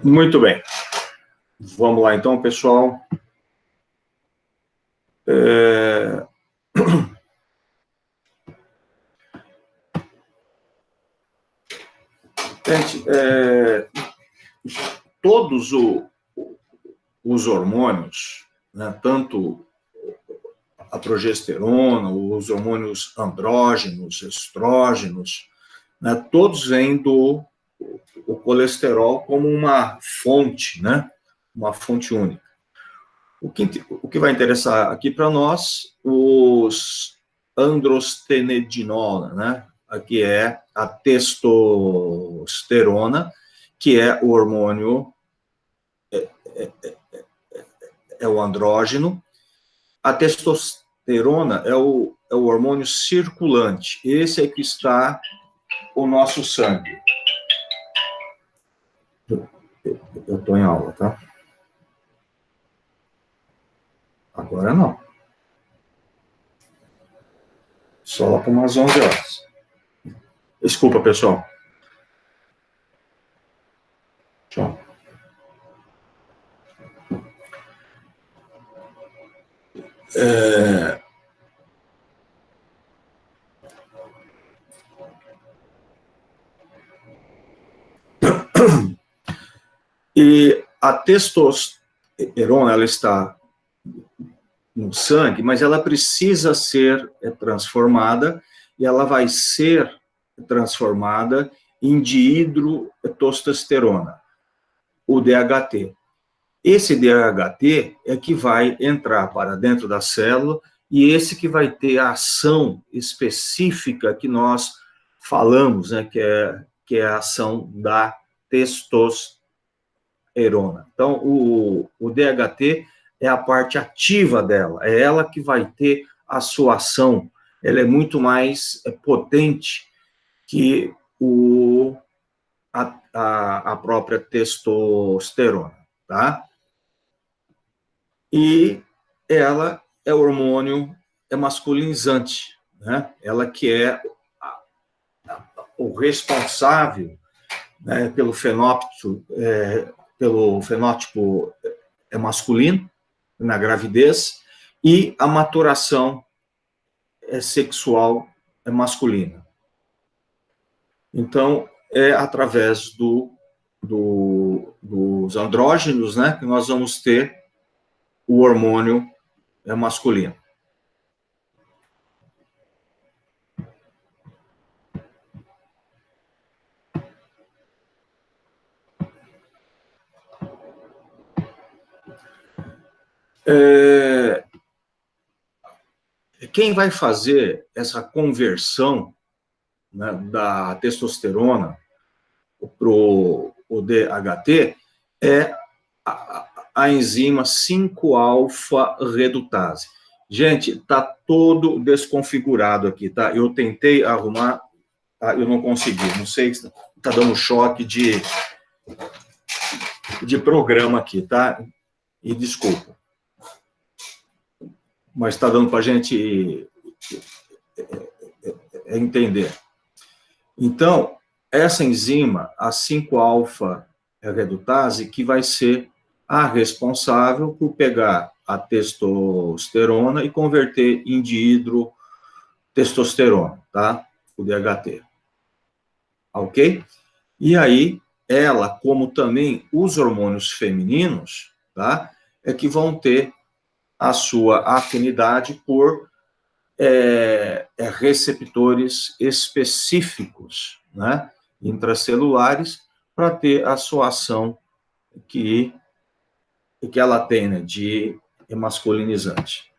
Muito bem. Vamos lá, então, pessoal. Gente, todos os hormônios, né, tanto a progesterona, os hormônios andrógenos, estrógenos, né, todos vêm do o colesterol como uma fonte, né, uma fonte única. O que vai interessar aqui para nós, os androstenedinola, né? Aqui é a testosterona, que é o hormônio, é o andrógeno. A testosterona é o hormônio circulante. Esse é que está o nosso sangue. Eu estou em aula, tá? Agora não. Só lá para umas 11 horas. Desculpa, pessoal. Tchau. E a testosterona, ela está no sangue, mas ela precisa ser transformada, e ela vai ser transformada em dihidrotestosterona, o DHT. Esse DHT é que vai entrar para dentro da célula, e esse que vai ter a ação específica que nós falamos, né, que é a ação da testosterona. Então, o DHT é a parte ativa dela, é ela que vai ter a sua ação, ela é muito mais potente que a própria testosterona, tá? E ela é hormônio, é masculinizante, né? Ela que é o responsável, né, pelo fenótipo masculino na gravidez, e a maturação sexual masculina. Então, é através dos andrógenos, né, que nós vamos ter o hormônio masculino. Quem vai fazer essa conversão, né, da testosterona para o DHT é a enzima 5-alfa-redutase. Gente, está todo desconfigurado aqui, tá? Eu tentei arrumar, tá? Eu não consegui. Não sei se está dando choque de programa aqui, tá? E desculpa. Mas está dando para a gente entender. Então, essa enzima, a 5-alfa-redutase, que vai ser a responsável por pegar a testosterona e converter em dihidrotestosterona, tá? O DHT. Ok? E aí, ela, como também os hormônios femininos, tá? É que vão ter a sua afinidade por receptores específicos, né, intracelulares, para ter a sua ação que ela tem, né, de masculinizante.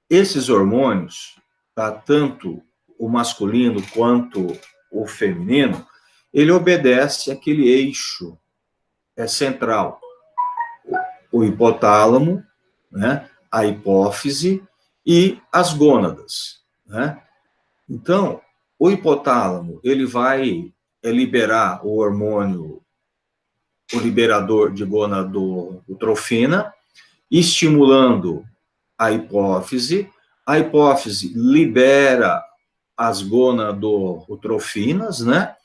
Esses hormônios, tá, tanto o masculino quanto o feminino, ele obedece àquele eixo central, o hipotálamo, né, a hipófise e as gônadas, né? Então, o hipotálamo, ele vai liberar o hormônio, o liberador de gonadotrofina, estimulando a hipófise libera as gonadotrofinas, né?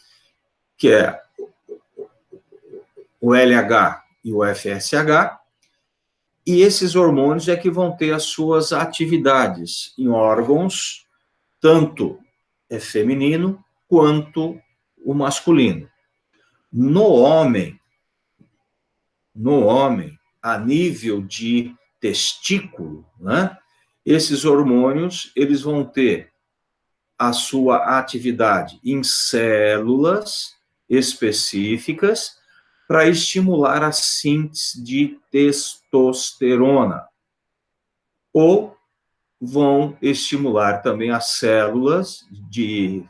Que é o LH e o FSH, e esses hormônios é que vão ter as suas atividades em órgãos, tanto feminino quanto o masculino. No homem, a nível de testículo, né, esses hormônios eles vão ter a sua atividade em células específicas para estimular a síntese de testosterona, ou vão estimular também as células de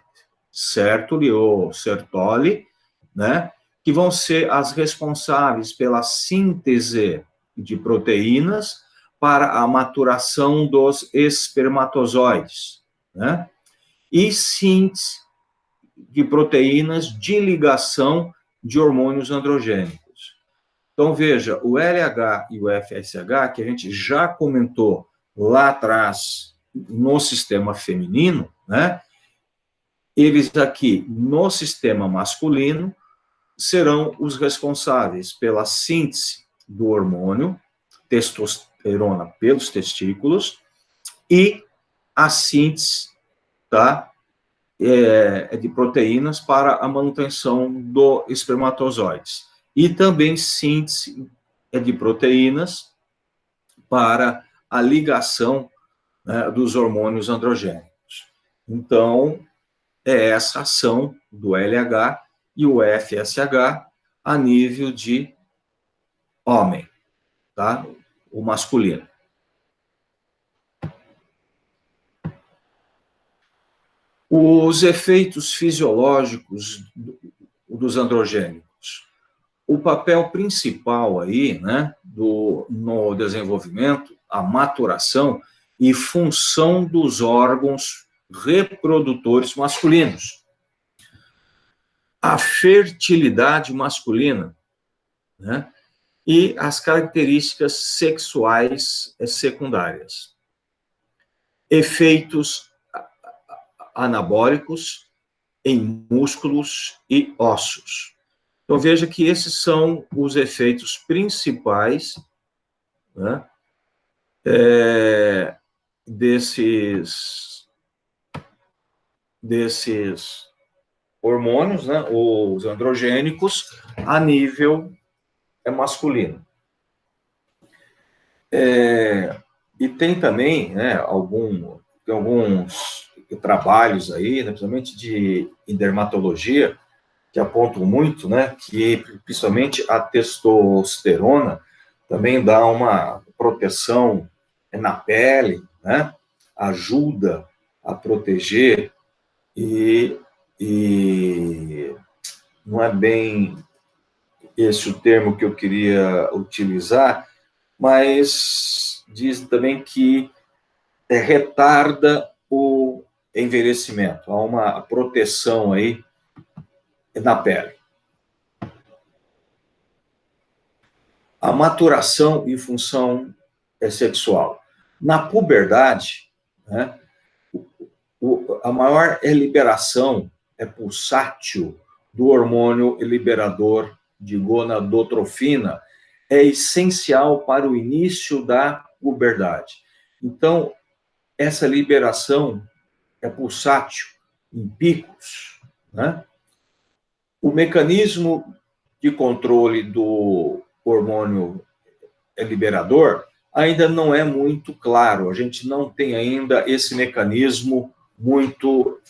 Sertoli ou Sertoli, né, que vão ser as responsáveis pela síntese de proteínas para a maturação dos espermatozoides, né, e síntese de proteínas de ligação de hormônios androgênicos. Então, veja, o LH e o FSH, que a gente já comentou lá atrás no sistema feminino, né? Eles aqui, no sistema masculino, serão os responsáveis pela síntese do hormônio testosterona pelos testículos e a síntese, tá, de proteínas para a manutenção do espermatozoides. E também síntese de proteínas para a ligação, né, dos hormônios androgênicos. Então, é essa ação do LH e o FSH a nível de homem, tá? O masculino. Os efeitos fisiológicos dos androgênicos. O papel principal aí, né, no desenvolvimento, a maturação e função dos órgãos reprodutores masculinos. A fertilidade masculina, né, e as características sexuais secundárias. Efeitos anabólicos em músculos e ossos. Então, veja que esses são os efeitos principais, né, desses hormônios, né, os androgênicos, a nível masculino. E tem também, né, alguns trabalhos aí, né, principalmente de dermatologia, que apontam muito, né, que principalmente a testosterona também dá uma proteção na pele, né, ajuda a proteger e não é bem esse o termo que eu queria utilizar, mas diz também que retarda o envelhecimento, há uma proteção aí na pele. A maturação e função sexual. Na puberdade, né, a maior liberação pulsátil do hormônio liberador de gonadotrofina é essencial para o início da puberdade. Então, essa liberação é pulsátil, em picos, né? O mecanismo de controle do hormônio liberador ainda não é muito claro. A gente não tem ainda esse mecanismo muito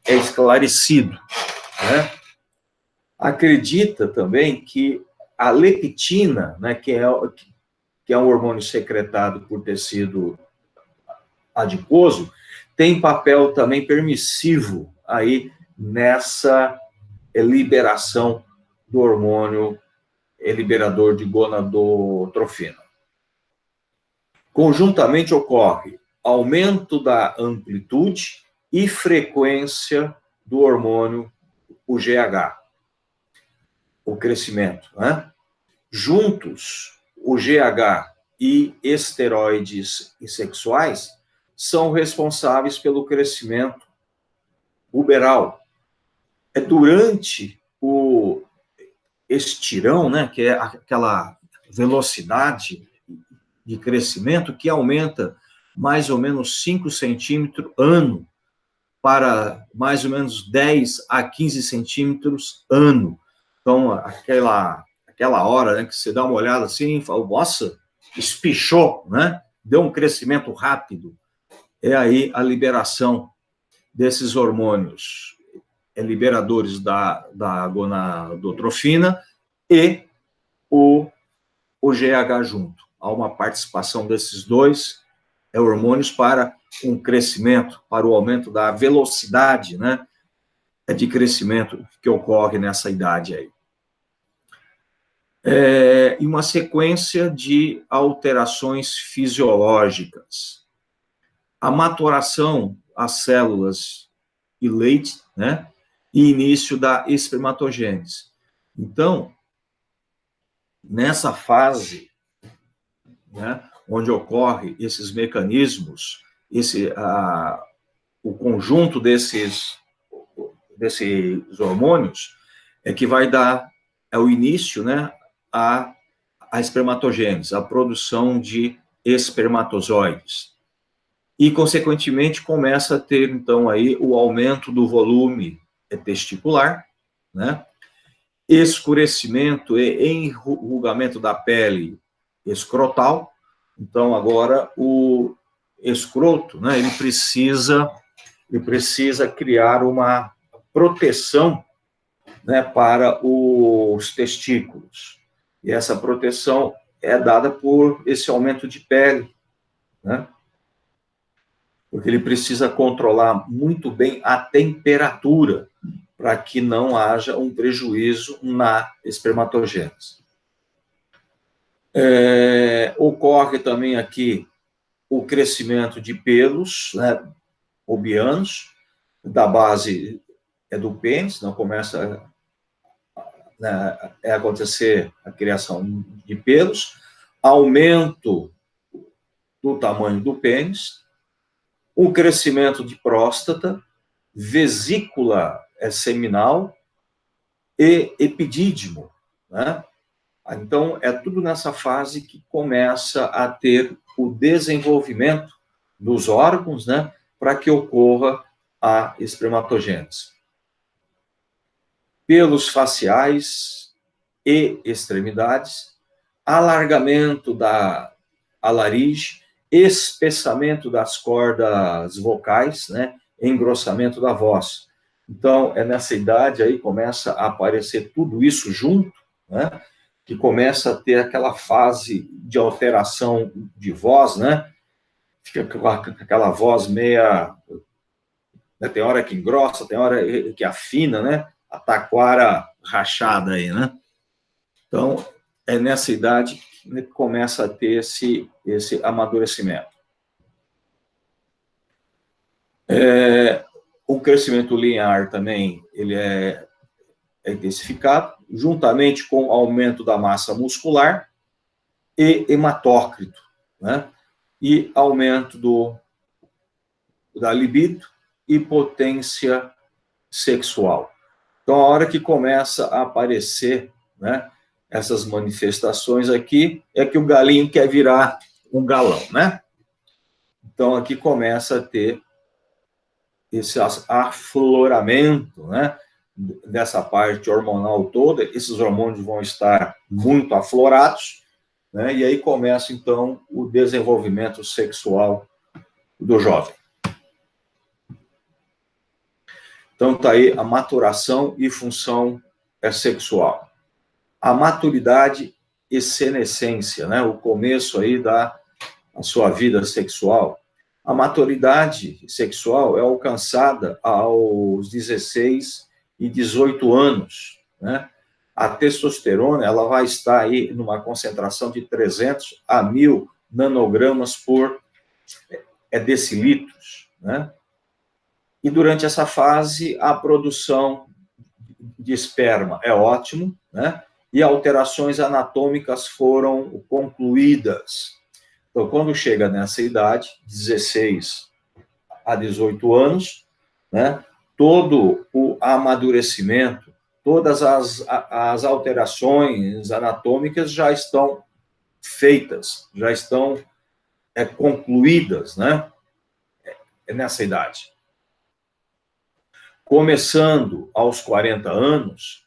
esclarecido, né? Acredita também que a leptina, né, que é um hormônio secretado por tecido adiposo, tem papel também permissivo aí nessa liberação do hormônio liberador de gonadotrofina. Conjuntamente ocorre aumento da amplitude e frequência do hormônio, o GH, o crescimento, né? Juntos, o GH e esteroides sexuais são responsáveis pelo crescimento puberal. É durante o estirão, né, que é aquela velocidade de crescimento que aumenta mais ou menos 5 centímetros ano, para mais ou menos 10 a 15 centímetros ano. Então, aquela hora, né, que você dá uma olhada assim e fala, nossa, espichou, né? Deu um crescimento rápido. É aí a liberação desses hormônios liberadores da gonadotrofina e o GH junto. Há uma participação desses dois hormônios para um crescimento, para o aumento da velocidade, né, de crescimento que ocorre nessa idade aí. E uma sequência de alterações fisiológicas. A maturação, as células e leite, né, e início da espermatogênese. Então, nessa fase, né, onde ocorre esses mecanismos, o conjunto desses hormônios é que vai dar o início, né, a espermatogênese, a produção de espermatozoides. E, consequentemente, começa a ter, então, aí o aumento do volume testicular, né, escurecimento e enrugamento da pele escrotal. Então, agora, o escroto, né, ele precisa criar uma proteção, né, para os testículos. E essa proteção é dada por esse aumento de pele, né? Porque ele precisa controlar muito bem a temperatura para que não haja um prejuízo na espermatogênese. Ocorre também aqui o crescimento de pelos, né, pubianos, da base do pênis, não começa a acontecer a criação de pelos, aumento do tamanho do pênis, o crescimento de próstata, vesícula seminal e epidídimo, né? Então, é tudo nessa fase que começa a ter o desenvolvimento dos órgãos, né, para que ocorra a espermatogênese. Pelos faciais e extremidades, alargamento da laringe, espessamento das cordas vocais, né, engrossamento da voz. Então, é nessa idade aí começa a aparecer tudo isso junto, né, que começa a ter aquela fase de alteração de voz, né, fica aquela voz meia, né, tem hora que engrossa, tem hora que afina, né, a taquara rachada aí, né. Então, é nessa idade que começa a ter esse amadurecimento. O crescimento linear também, ele é intensificado, juntamente com o aumento da massa muscular e hematócrito, né? E aumento da libido e potência sexual. Então, a hora que começa a aparecer, né, essas manifestações aqui, é que o galinho quer virar um galão, né? Então, aqui começa a ter esse afloramento, né, dessa parte hormonal toda, esses hormônios vão estar muito aflorados, né, e aí começa, então, o desenvolvimento sexual do jovem. Então, está aí a maturação e função sexual. A maturidade e senescência, né, o começo aí da sua vida sexual. A maturidade sexual é alcançada aos 16 e 18 anos, né? A testosterona, ela vai estar aí numa concentração de 300 a 1.000 nanogramas por decilitros, né? E durante essa fase, a produção de esperma é ótimo, né? E alterações anatômicas foram concluídas. Então, quando chega nessa idade, 16 a 18 anos, né, todo o amadurecimento, todas as alterações anatômicas já estão feitas, já estão concluídas, né? Nessa idade. Começando aos 40 anos,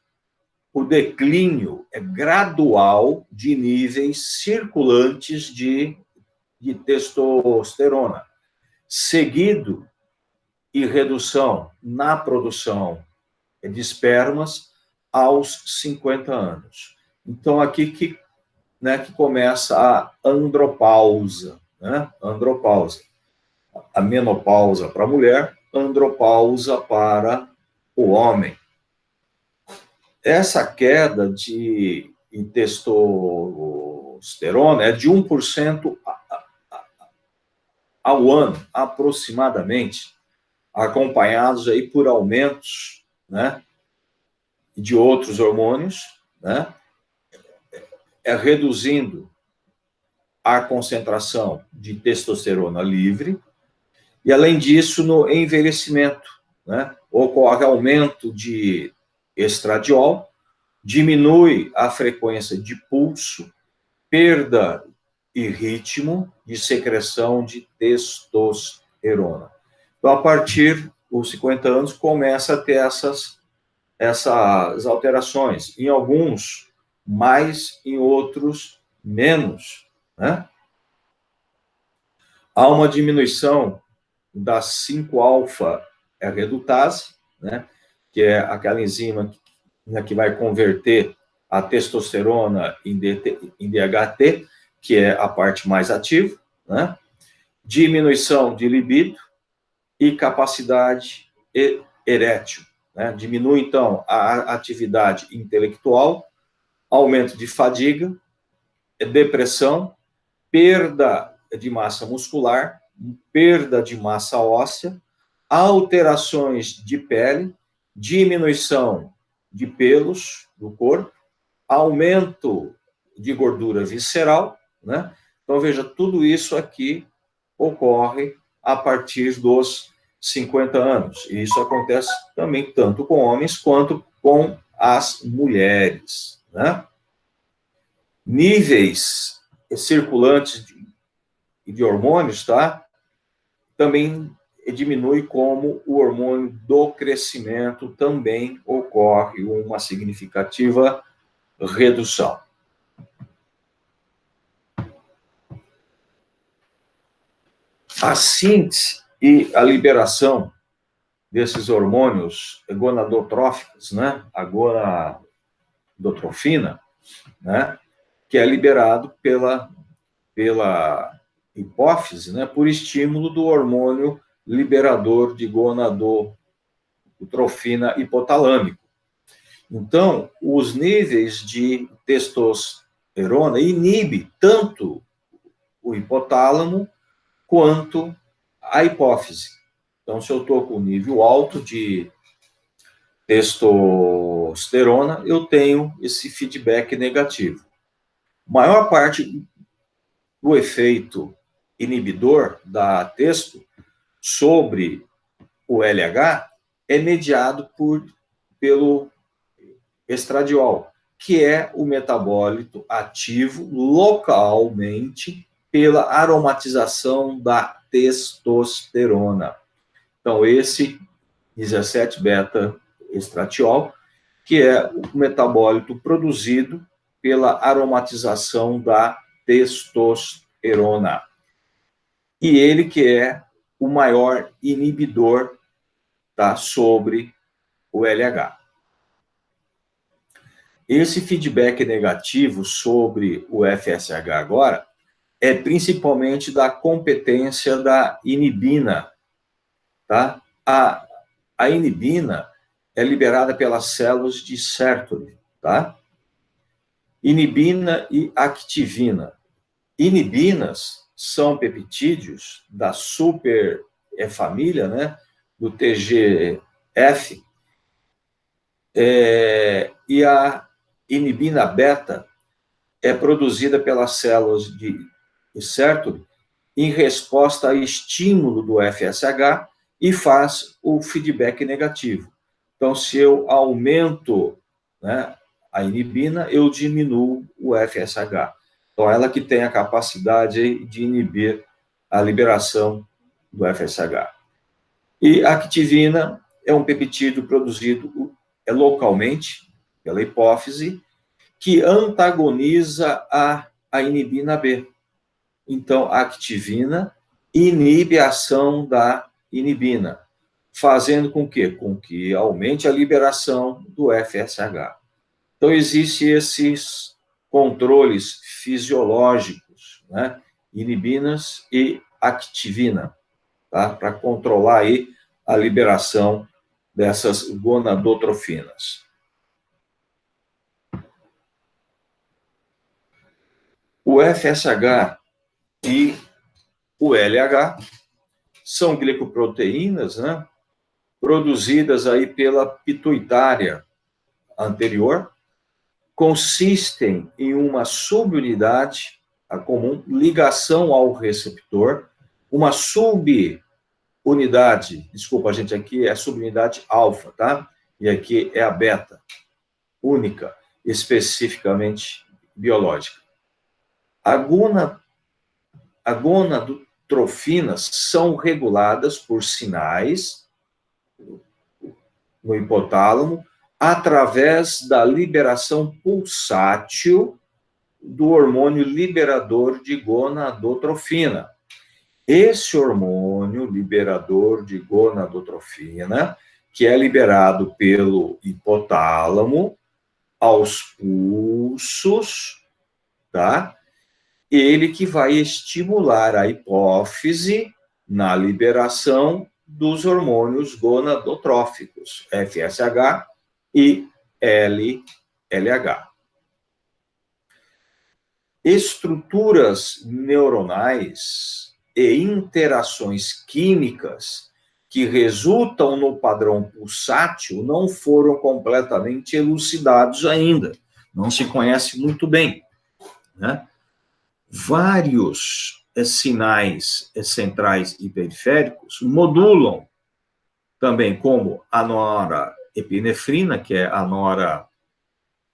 o declínio é gradual de níveis circulantes de testosterona, seguido e redução na produção de espermas aos 50 anos. Então, aqui que começa a andropausa, né? Andropausa. A menopausa para a mulher, andropausa para o homem. Essa queda de testosterona é de 1% ao ano, aproximadamente, acompanhados aí por aumentos, né, de outros hormônios, né, reduzindo a concentração de testosterona livre, e, além disso, no envelhecimento, né, ocorre aumento de estradiol, diminui a frequência de pulso, perda e ritmo de secreção de testosterona. Então, a partir dos 50 anos, começa a ter essas alterações. Em alguns, mais, em outros, menos, né? Há uma diminuição da 5-alfa-redutase, né, que é aquela enzima que vai converter a testosterona em DHT, que é a parte mais ativa, né? Diminuição de libido e capacidade erétil, né? Diminui, então, a atividade intelectual, aumento de fadiga, depressão, perda de massa muscular, perda de massa óssea, alterações de pele, diminuição de pelos do corpo, aumento de gordura visceral, né? Então, veja, tudo isso aqui ocorre a partir dos 50 anos. E isso acontece também tanto com homens quanto com as mulheres, né? Níveis circulantes de hormônios, tá? Também diminui, como o hormônio do crescimento também ocorre uma significativa redução. A síntese e a liberação desses hormônios gonadotróficos, né? A gonadotrofina, né? Que é liberado pela hipófise, né? Por estímulo do hormônio liberador de gonadotrofina hipotalâmico. Então, os níveis de testosterona inibe tanto o hipotálamo quanto a hipófise. Então, se eu estou com nível alto de testosterona, eu tenho esse feedback negativo. A maior parte do efeito inibidor da testo sobre o LH é mediado pelo estradiol, que é o metabólito ativo localmente pela aromatização da testosterona. Então, esse 17-beta-estradiol, que é o metabólito produzido pela aromatização da testosterona. E ele que é o maior inibidor, tá, sobre o LH. Esse feedback negativo sobre o FSH agora é principalmente da competência da inibina, tá? A inibina é liberada pelas células de Sertoli, tá? Inibina e activina. Inibinas são peptídeos da superfamília, né, do TGF, e a inibina beta é produzida pelas células de Sertoli em resposta a estímulo do FSH e faz o feedback negativo. Então, se eu aumento, né, a inibina, eu diminuo o FSH. Então, ela que tem a capacidade de inibir a liberação do FSH. E a activina é um peptídeo produzido localmente, pela hipófise, que antagoniza a inibina B. Então, a activina inibe a ação da inibina, fazendo com que? Com que aumente a liberação do FSH. Então, existem esses controles fisiológicos, né? Inibinas e activina, tá? Para controlar aí a liberação dessas gonadotrofinas. O FSH e o LH são glicoproteínas, né? Produzidas aí pela pituitária anterior, consistem em uma subunidade, a comum, ligação ao receptor, uma subunidade, desculpa, gente, aqui é a subunidade alfa, tá? E aqui é a beta, única, especificamente biológica. A gonadotrofinas são reguladas por sinais no hipotálamo, através da liberação pulsátil do hormônio liberador de gonadotrofina. Esse hormônio liberador de gonadotrofina, que é liberado pelo hipotálamo aos pulsos, tá? Ele que vai estimular a hipófise na liberação dos hormônios gonadotróficos, FSH e LH. Estruturas neuronais e interações químicas que resultam no padrão pulsátil não foram completamente elucidados ainda. Não se conhece muito bem, né? Vários sinais centrais e periféricos modulam também, como a norepinefrina, que é a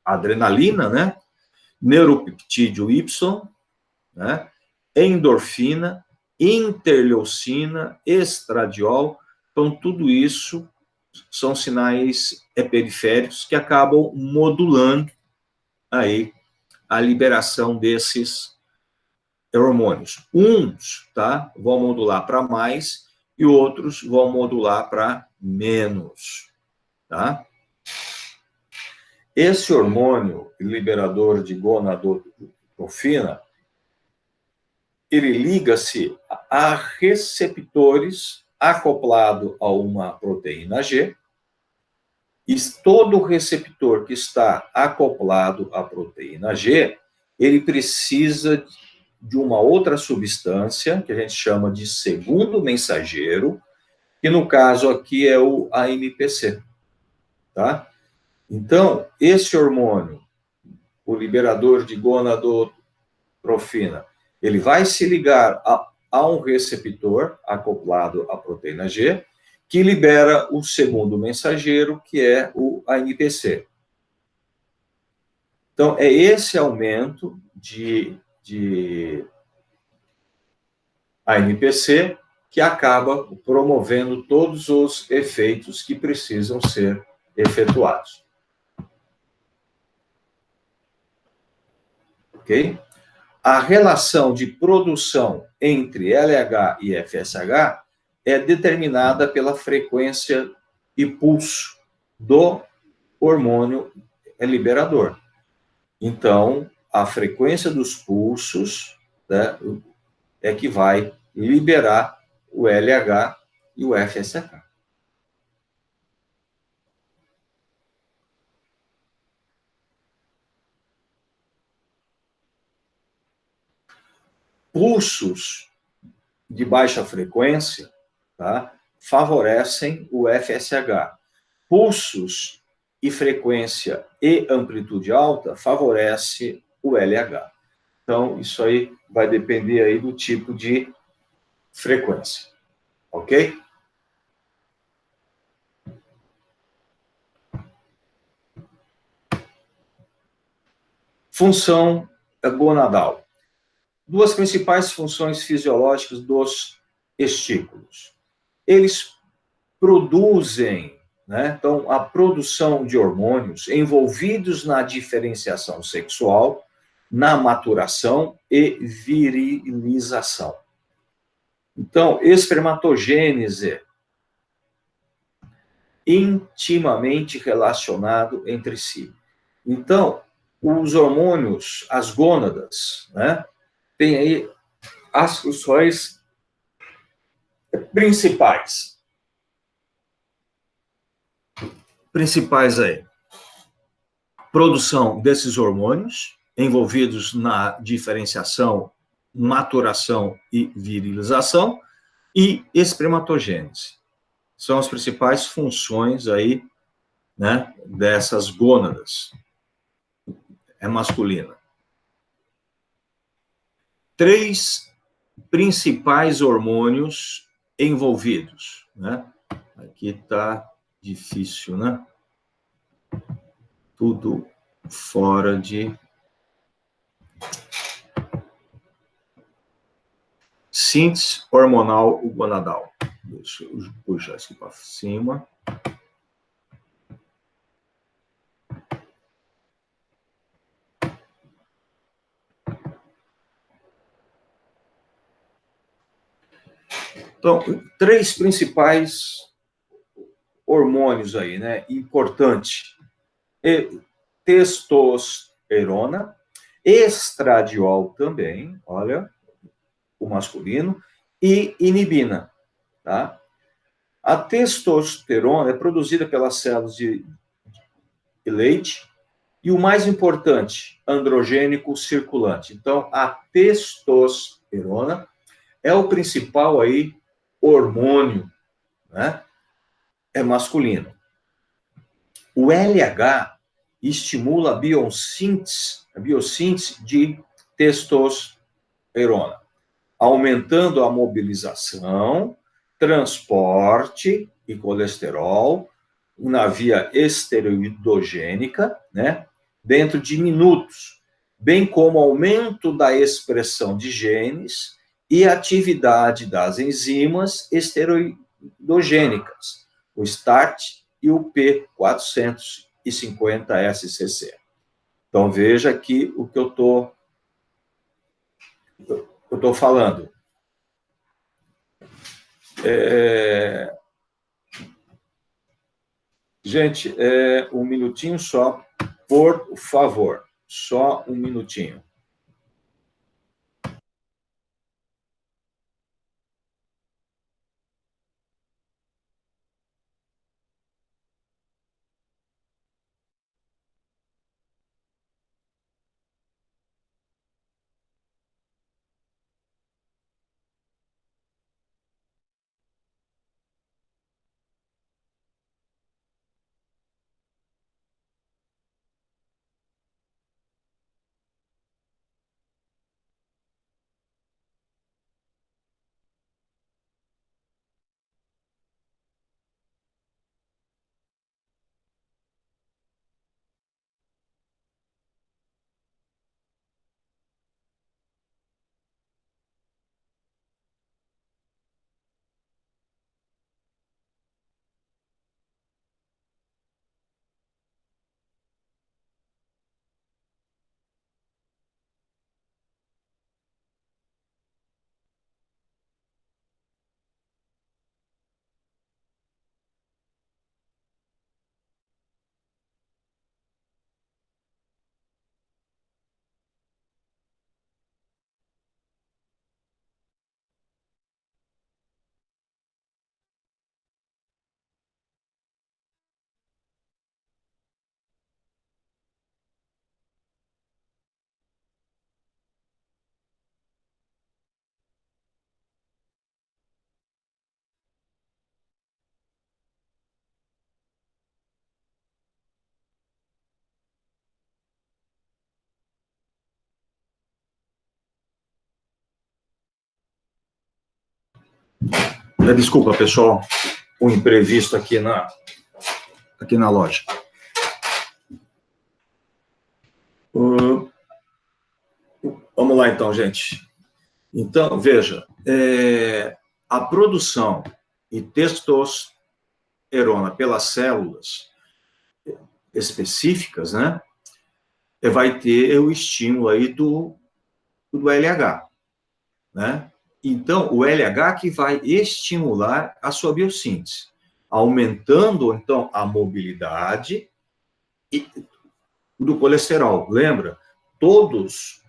noradrenalina, né? Neuropeptídeo Y, né? Endorfina, interleucina, estradiol. Então, tudo isso são sinais periféricos que acabam modulando aí a liberação desses hormônios. Uns, tá, vão modular para mais e outros vão modular para menos, tá? Esse hormônio liberador de gonadotrofina, ele liga-se a receptores acoplado a uma proteína G, e todo receptor que está acoplado à proteína G, ele precisa de uma outra substância, que a gente chama de segundo mensageiro, que no caso aqui é o AMPC, tá? Então, esse hormônio, o liberador de gonadotrofina, ele vai se ligar a um receptor acoplado à proteína G, que libera o segundo mensageiro, que é o AMPC. Então, é esse aumento de AMPC que acaba promovendo todos os efeitos que precisam ser efetuados. Ok? A relação de produção entre LH e FSH é determinada pela frequência e pulso do hormônio liberador. Então, a frequência dos pulsos, né, é que vai liberar o LH e o FSH. Pulsos de baixa frequência, tá, favorecem o FSH. Pulsos e frequência e amplitude alta favorece o LH. Então, isso aí vai depender aí do tipo de frequência, ok? Função gonadal. Duas principais funções fisiológicas dos estículos. Eles produzem, né? Então, a produção de hormônios envolvidos na diferenciação sexual, na maturação e virilização. Então, espermatogênese intimamente relacionado entre si. Então, os hormônios, as gônadas, né, tem aí as funções principais. Principais aí. Produção desses hormônios envolvidos na diferenciação, maturação e virilização e espermatogênese. São as principais funções aí, né, dessas gônadas. É masculina. 3 principais hormônios envolvidos, né? Aqui está difícil, né? Tudo fora de... Síntese hormonal gonadal. Deixa eu puxar isso para cima. Então, 3 principais hormônios aí, né? Importante. Testosterona, estradiol também, olha, o masculino, e inibina, tá? A testosterona é produzida pelas células de leite e o mais importante, androgênico circulante. Então, a testosterona é o principal aí hormônio, né? É masculino. O LH estimula a biossíntese de testosterona, aumentando a mobilização, transporte e colesterol na via esteroidogênica, né, dentro de minutos, bem como aumento da expressão de genes e atividade das enzimas esteroidogênicas, o START e o P450-SCC. Então, veja aqui o que eu estou falando. Gente, um minutinho só, por favor. Só um minutinho. Desculpa, pessoal, o imprevisto aqui na loja. Vamos lá, então, gente. Então, veja, a produção de testosterona pelas células específicas, né, vai ter o estímulo aí do LH, né? Então, o LH que vai estimular a sua biossíntese, aumentando, então, a mobilidade do colesterol. Lembra? Todos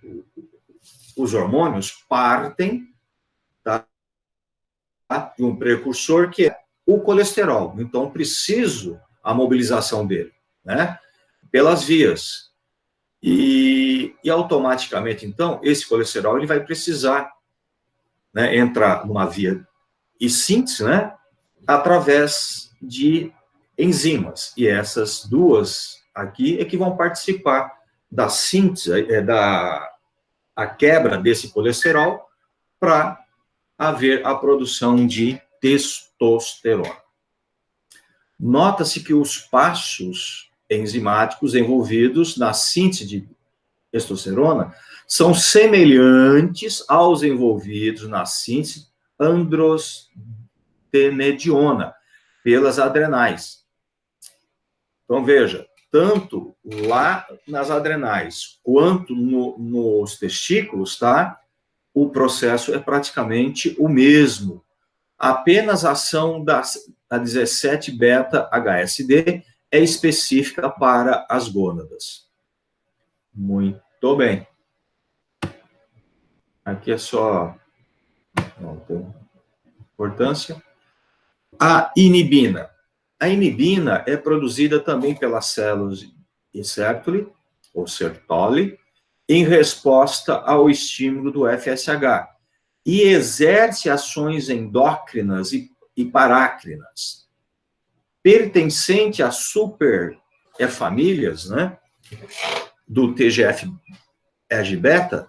os hormônios partem, tá, de um precursor que é o colesterol. Então, preciso a mobilização dele, né? Pelas vias. E automaticamente, então, esse colesterol ele vai precisar, né, entrar numa via e síntese, né, através de enzimas. E essas duas aqui é que vão participar da síntese, da a quebra desse colesterol para haver a produção de testosterona. Nota-se que os passos enzimáticos envolvidos na síntese de testosterona são semelhantes aos envolvidos na síntese androstenediona pelas adrenais. Então, veja, tanto lá nas adrenais quanto nos testículos, tá? O processo é praticamente o mesmo. Apenas a ação da 17-beta-HSD é específica para as gônadas. Muito bem. Aqui é só não tem importância. A inibina. A inibina é produzida também pelas células de Sertoli, ou Sertoli, em resposta ao estímulo do FSH, e exerce ações endócrinas e parácrinas. Pertencente às famílias, né, do TGF-beta,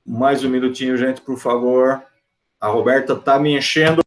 mais um minutinho, gente, por favor. A Roberta está me enchendo.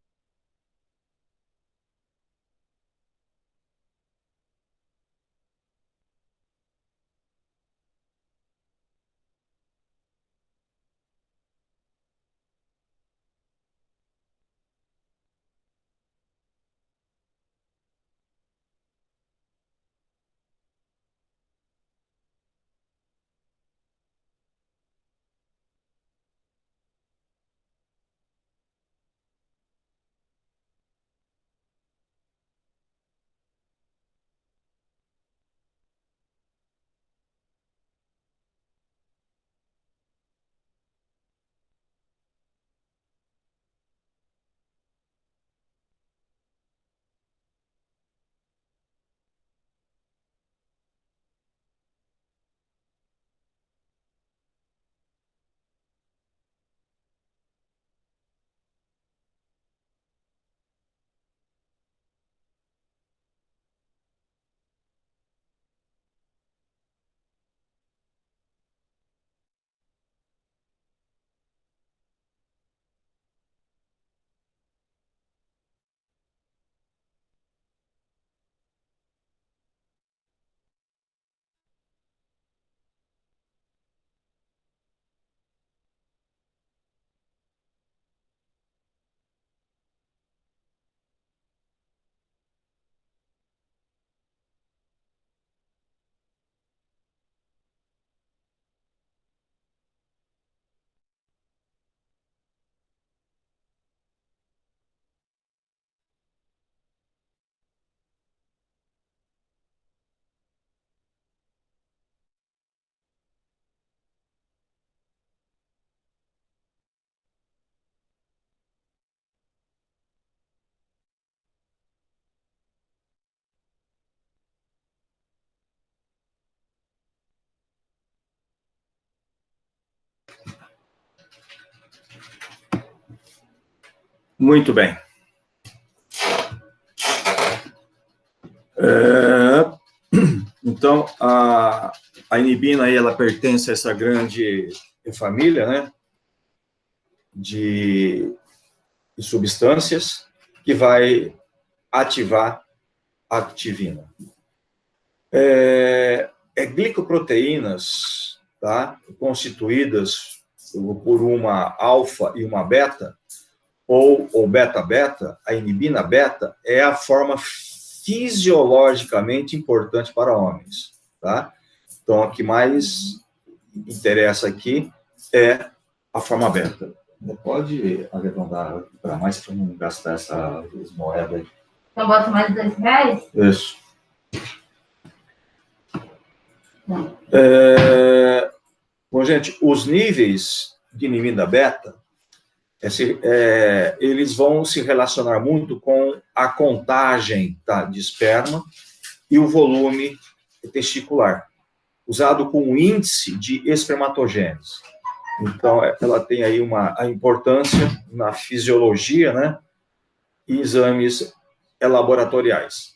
Muito bem. Então, a inibina aí, ela pertence a essa grande família, né, de substâncias que vai ativar a activina. Glicoproteínas, tá? Constituídas por uma alfa e uma beta, ou beta-beta, a inibina beta, é a forma fisiologicamente importante para homens, tá? Então, a que mais interessa aqui é a forma beta. Pode arredondar para mais para não gastar essa moeda aí. Então, bota mais R$2? Isso. Bom, gente, os níveis de inibina beta, eles vão se relacionar muito com a contagem, tá, de esperma e o volume testicular, usado com o índice de espermatogênese. Então, ela tem aí a importância na fisiologia, né, e exames laboratoriais.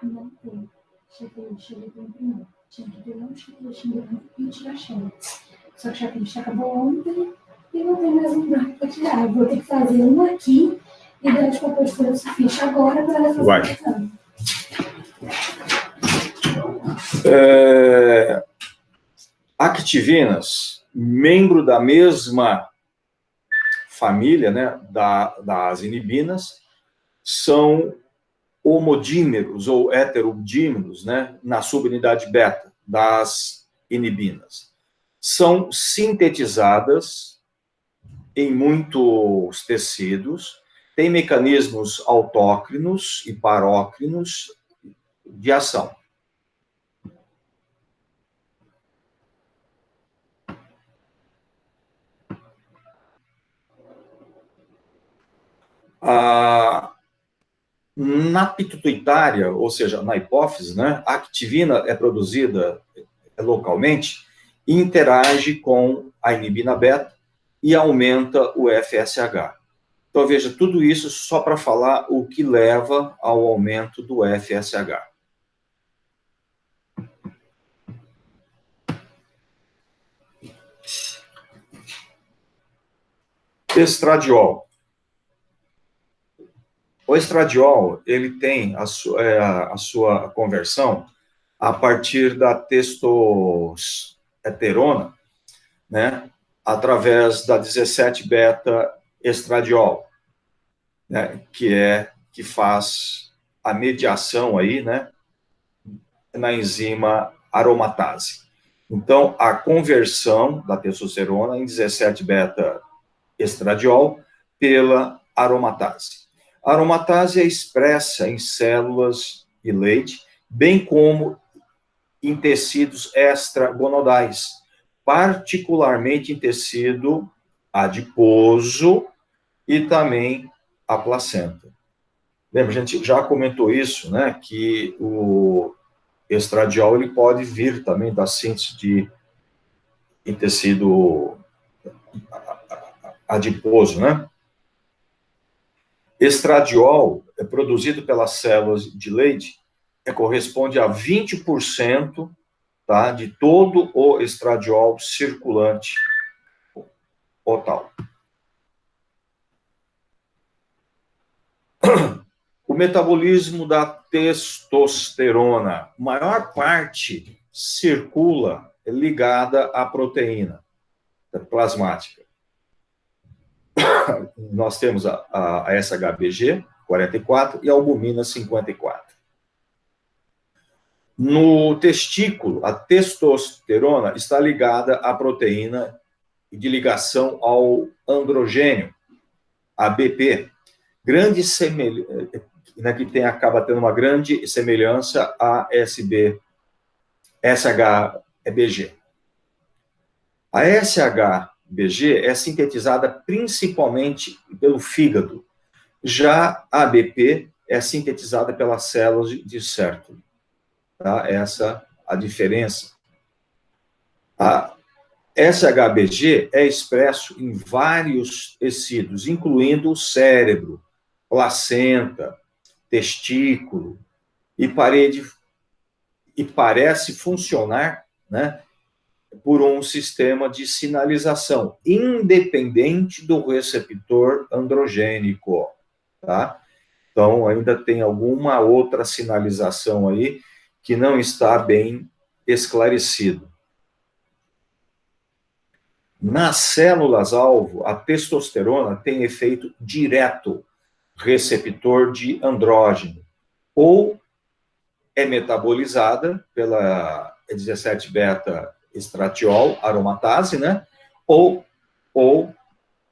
Não tem. Tinha que ter um chiclete e tirar chão. Só que o chiclete acabou ontem e não tem mais um branco para tirar. Vou ter que fazer um aqui e dar de papel de folha sulfite agora para ela fazer o exame. Activinas, membro da mesma família, né, das inibinas, são homodímeros ou heterodímeros, né, na subunidade beta das inibinas. São sintetizadas em muitos tecidos, têm mecanismos autócrinos e parócrinos de ação. Na pituitária, ou seja, na hipófise, né, a activina é produzida localmente e interage com a inibina beta e aumenta o FSH. Então, veja, tudo isso só para falar o que leva ao aumento do FSH. Estradiol. O estradiol, ele tem a sua conversão a partir da testosterona, né, através da 17-beta-estradiol, né, que faz a mediação aí, né, na enzima aromatase. Então, a conversão da testosterona em 17-beta-estradiol pela aromatase. A aromatase é expressa em células de leite, bem como em tecidos extragonodais, particularmente em tecido adiposo e também a placenta. Lembra, a gente já comentou isso, né, que o estradiol ele pode vir também da síntese em tecido adiposo, né? Estradiol é produzido pelas células de leite, corresponde a 20%, tá, de todo o estradiol circulante total. O metabolismo da testosterona, maior parte circula ligada à proteína plasmática. Nós temos a SHBG, 44, e a albumina, 54. No testículo, a testosterona está ligada à proteína de ligação ao androgênio, ABP, grande semelhança, né, que acaba tendo uma grande semelhança a SHBG. A SHBG é sintetizada principalmente pelo fígado, já a ABP é sintetizada pelas células de Sertoli. Tá? Essa a diferença. A SHBG é expresso em vários tecidos, incluindo o cérebro, placenta, testículo e parede e parece funcionar, né, por um sistema de sinalização, independente do receptor androgênico, tá? Então, ainda tem alguma outra sinalização aí que não está bem esclarecido. Nas células-alvo, a testosterona tem efeito direto, receptor de andrógeno, ou é metabolizada pela 17-beta-estradiol aromatase, né? Ou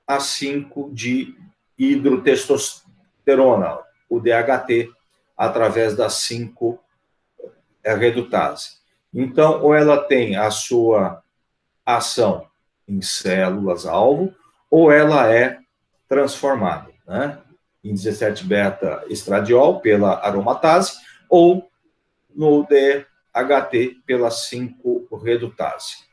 a 5 de hidrotestosterona, o DHT, através da 5-redutase. Então, ou ela tem a sua ação em células-alvo, ou ela é transformada, né, em 17-beta-estradiol pela aromatase, ou no DHT pela 5-redutase.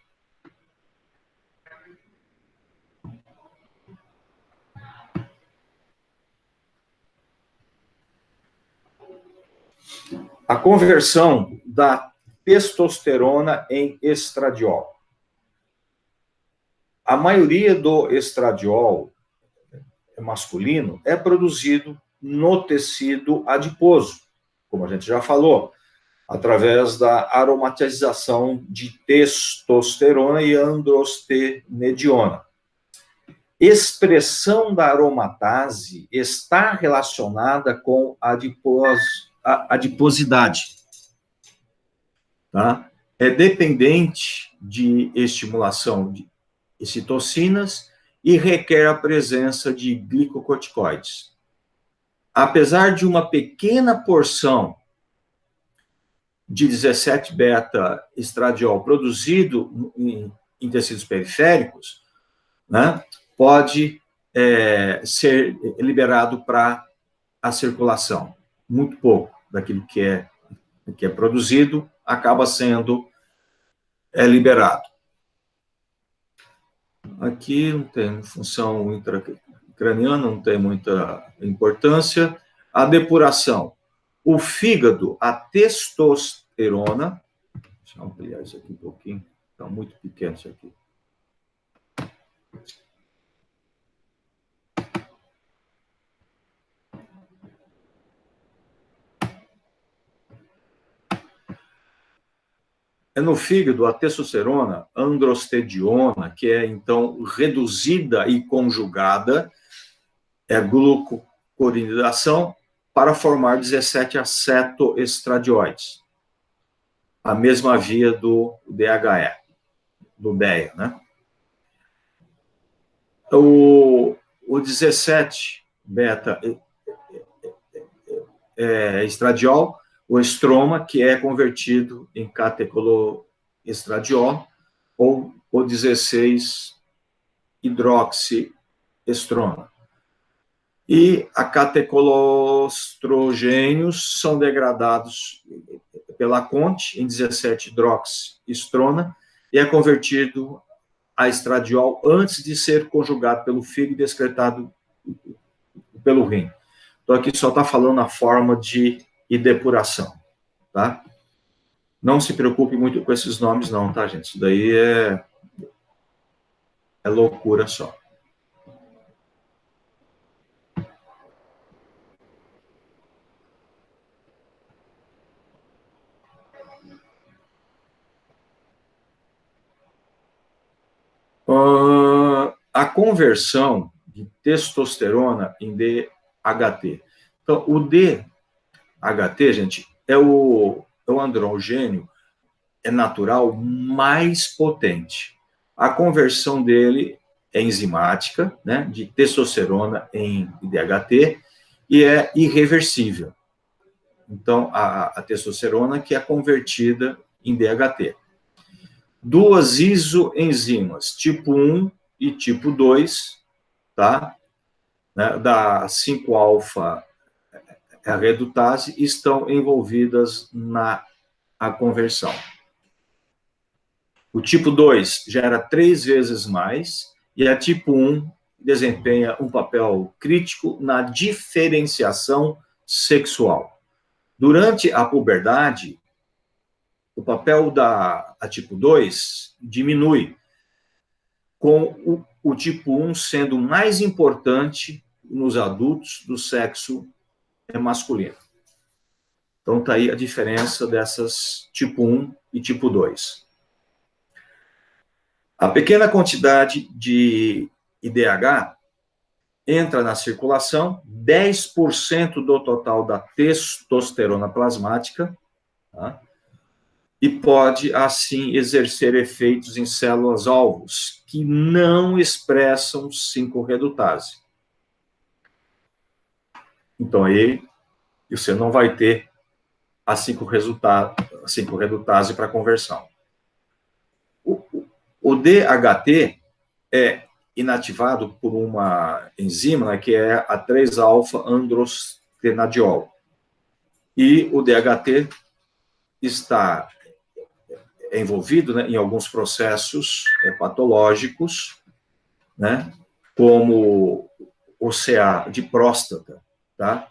A conversão da testosterona em estradiol. A maioria do estradiol masculino é produzido no tecido adiposo, como a gente já falou, através da aromatização de testosterona e androstenediona. Expressão da aromatase está relacionada com a adiposidade, tá? É dependente de estimulação de citocinas e requer a presença de glicocorticoides. Apesar de uma pequena porção de 17-beta-estradiol produzido em tecidos periféricos, né, pode ser liberado para a circulação. Muito pouco daquilo que é produzido acaba sendo liberado. Aqui não tem função intracraniana, não tem muita importância. A depuração. O fígado, a testosterona. Deixa eu ampliar isso aqui um pouquinho. Está muito pequeno isso aqui. É no fígado a testosterona, androstenediona, que é, então, reduzida e conjugada, é glucuronidação, para formar 17 acetoestradioides. A mesma via do DHE, do DEA, né? O 17-beta-estradiol, o estroma, que é convertido em catecoloestradiol, ou o 16-hidroxiestrona. E a catecoloostrogênios são degradados pela CONT em 17-hidroxiestrona e é convertido a estradiol antes de ser conjugado pelo fígado e excretado pelo rim. Então, aqui só está falando a forma de depuração, tá? Não se preocupe muito com esses nomes, não, tá, gente? Isso daí é loucura só. A conversão de testosterona em DHT. Então, o DHT, gente, é o androgênio natural mais potente. A conversão dele é enzimática, né, de testosterona em DHT, e é irreversível. Então, a testosterona que é convertida em DHT. Duas isoenzimas, tipo 1 e tipo 2, tá? Né, da 5-alfa-redutase, estão envolvidas na conversão. O tipo 2 gera 3 vezes mais, e a tipo 1 desempenha um papel crítico na diferenciação sexual. Durante a puberdade, o papel da tipo 2 diminui, com o tipo 1 sendo mais importante nos adultos do sexo masculino. Então, está aí a diferença dessas tipo 1 e tipo 2. A pequena quantidade de IDH entra na circulação, 10% do total da testosterona plasmática, tá? E pode, assim, exercer efeitos em células-alvos que não expressam 5-redutase. Então, aí, você não vai ter a 5-redutase para conversão. O DHT é inativado por uma enzima, né, que é a 3-alfa-androstenadiol. E o DHT está envolvido, né, em alguns processos patológicos, né, como o CA de próstata, tá?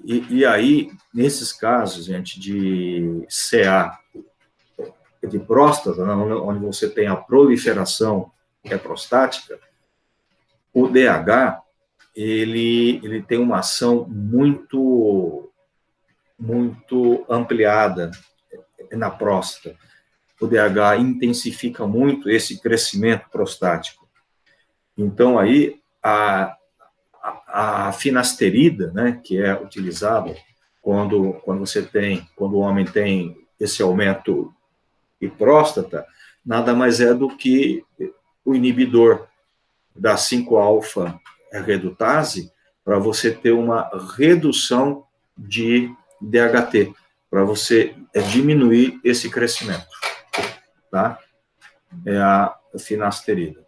E aí, nesses casos, gente, de CA de próstata, né, onde você tem a proliferação prostática, o DH, ele tem uma ação muito ampliada na próstata. O DH intensifica muito esse crescimento prostático. Então, aí, a finasterida, né, que é utilizada quando o homem tem esse aumento de próstata, nada mais é do que o inibidor da 5-alfa-redutase para você ter uma redução de DHT, para você diminuir esse crescimento, tá? É a finasterida.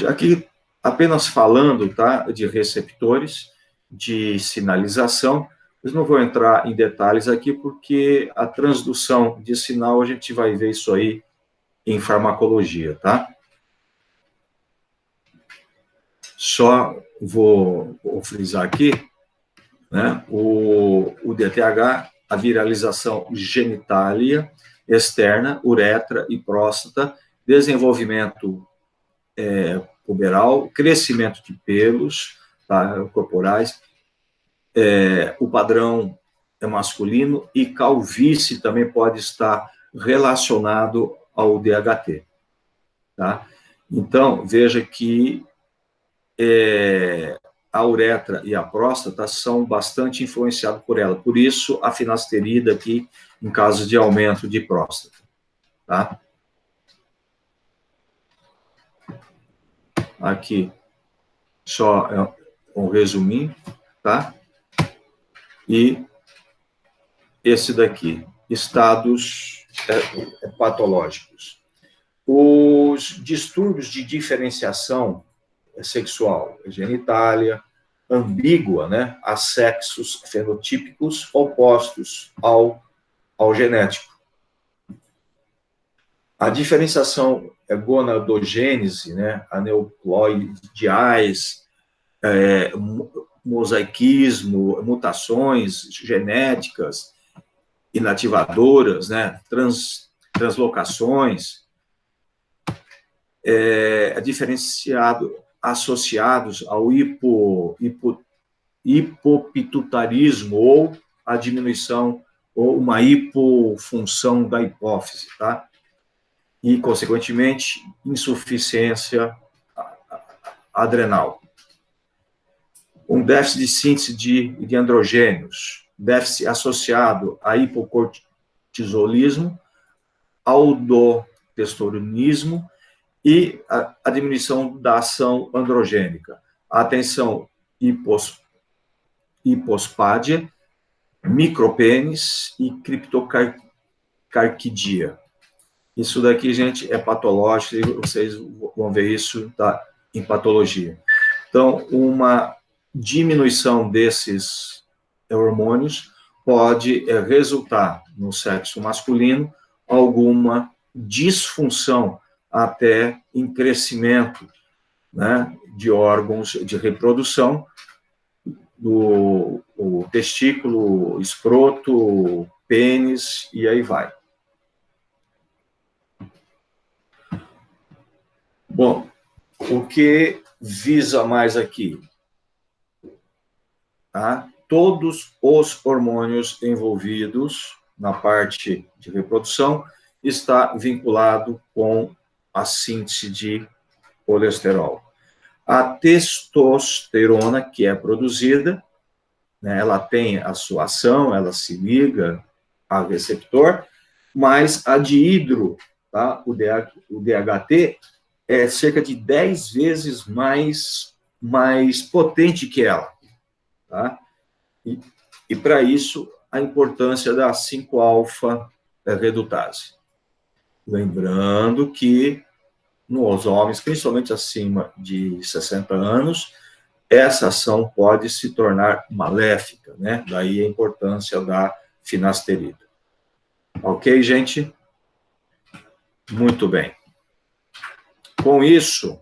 Aqui, apenas falando, tá, de receptores, de sinalização, eu não vou entrar em detalhes aqui, porque a transdução de sinal, a gente vai ver isso aí em farmacologia, tá? Só vou frisar aqui, né, o DTH, a viralização genitália, externa, uretra e próstata, desenvolvimento puberal, crescimento de pelos, tá, corporais, o padrão é masculino, e calvície também pode estar relacionado ao DHT, tá? Então, veja que a uretra e a próstata são bastante influenciados por ela, por isso a finasterida aqui, em caso de aumento de próstata, tá? Aqui, só um resuminho, tá? E esse daqui, estados patológicos. Os distúrbios de diferenciação sexual, genitália, ambígua, né, a sexos fenotípicos opostos ao genético. A diferenciação gonadogênese, né, aneuploidiais, mosaicismo, mutações genéticas inativadoras, né, translocações, associados ao hipopituitarismo ou a diminuição ou uma hipofunção da hipófise, tá? E, consequentemente, insuficiência adrenal. Um déficit de síntese de androgênios, déficit associado a hipocortisolismo, aldotestosteronismo e a diminuição da ação androgênica. Atenção, hipospádia, micropênis e criptocarquidia. Isso daqui, gente, é patológico, e vocês vão ver isso, tá, em patologia. Então, uma diminuição desses hormônios pode resultar no sexo masculino alguma disfunção até em crescimento né, de órgãos de reprodução, o testículo, escroto, pênis, e aí vai. Bom, o que visa mais aqui? Tá? Todos os hormônios envolvidos na parte de reprodução está vinculado com a síntese de colesterol. A testosterona, que é produzida, né, ela tem a sua ação, ela se liga ao receptor, mas a dihidro, tá, o DHT, é cerca de 10 vezes mais potente que ela. Tá? E para isso, a importância da 5-alfa-redutase. Lembrando que nos homens, principalmente acima de 60 anos, essa ação pode se tornar maléfica, né? Daí a importância da finasterida. Ok, gente? Muito bem. Com isso,